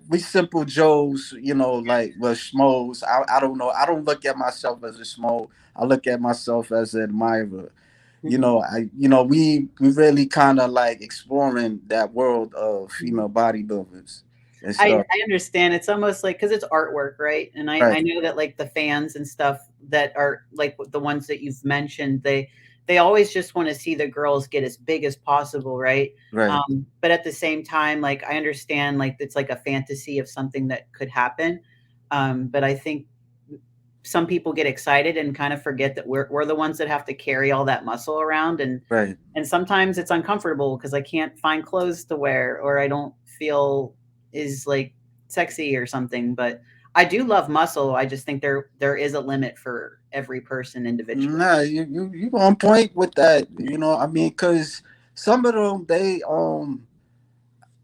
We simple Joes, like well schmoes. I don't know. I don't look at myself as a schmo. I look at myself as an admirer. Mhm. We really kind of like exploring that world of Mhm. female bodybuilders and I stuff. I understand. It's almost like because it's artwork, right? And I Right, know that like the fans and stuff that are like the ones that you've mentioned, they always just want to see the girls get as big as possible, right? right, But at the same time, like I understand like it's like a fantasy of something that could happen. But I think some people get excited and kind of forget that we're the ones that have to carry all that muscle around right. and sometimes it's uncomfortable because I can't find clothes to wear or I don't feel is like sexy or something. But I do love muscle. I just think there is a limit for every person individually. Nah, you on point with that. I mean, cause some of them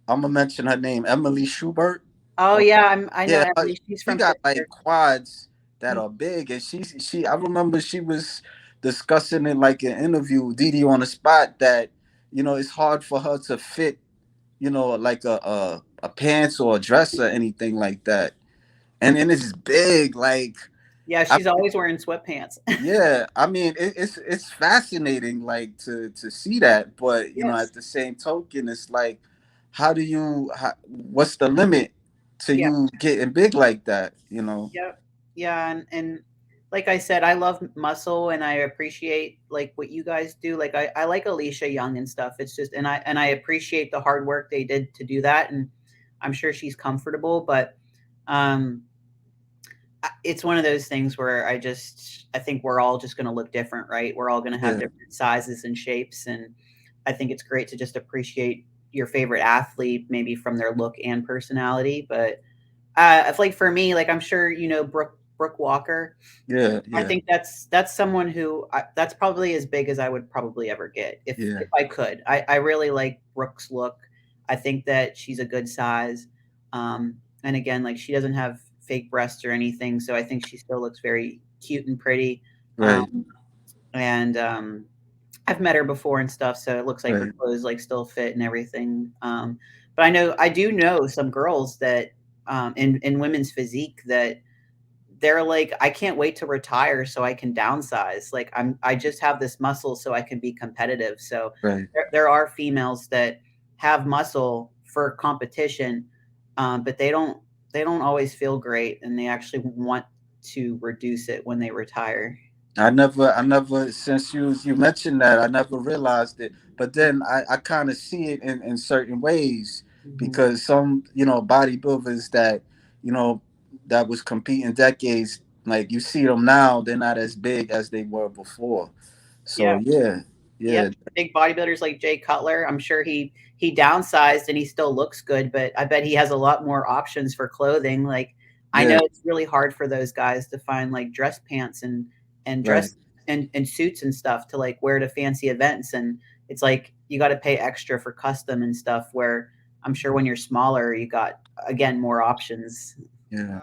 I'm gonna mention her name, Emily Schubert. Oh yeah, I know Yeah, Emily. She's she from got like Pittsburgh. quads that Mm. are big, and she. I remember she was discussing in like an interview, Didi on the spot, that it's hard for her to fit, like a pants or a dress or anything like that, and then it's big, like Yeah, I, she's always wearing sweatpants. yeah, I mean it's fascinating, like to see that, but Yes. at the same token, it's like, what's the limit to Yeah. you getting big like that? Yep. Yeah, and like I said, I love muscle and I appreciate like what you guys do. Like I like Alicia Young and stuff. It's just and I appreciate the hard work they did to do that and I'm sure she's comfortable, but um it's one of those things where I think we're all just going to look different, right? We're all going to have Yeah, different sizes and shapes and I think it's great to just appreciate your favorite athlete maybe from their look and personality, but if like for me, like I'm sure you know Brooke Walker. yeah, I yeah, think that's someone who that's probably as big as I would probably ever get yeah. if I could. I really like Brooke's look. I think that she's a good size. And again, like she doesn't have fake breasts or anything, so I think she still looks very cute and pretty. Right, Um, and I've met her before and stuff, so it looks like her right. clothes like still fit and everything. But I do know some girls that in women's physique that they're like, I can't wait to retire so I can downsize. Like I just have this muscle so I can be competitive. So Right. there are females that have muscle for competition, but they don't always feel great, and they actually want to reduce it when they retire. I never, since you mentioned that, I never realized it. But then I kind of see it in certain ways, Mhm. because some, bodybuilders you know, that was competing decades, like you see them now, they're not as big as they were before. So Yeah. yeah, Yep, yeah, big bodybuilders like Jay Cutler. I'm sure he downsized and he still looks good, but I bet he has a lot more options for clothing. Like I know yeah, it's really hard for those guys to find like dress pants and right. dress and suits and stuff to like wear to fancy events. And it's like you got to pay extra for custom and stuff. Where I'm sure when you're smaller, you got again more options. Yeah.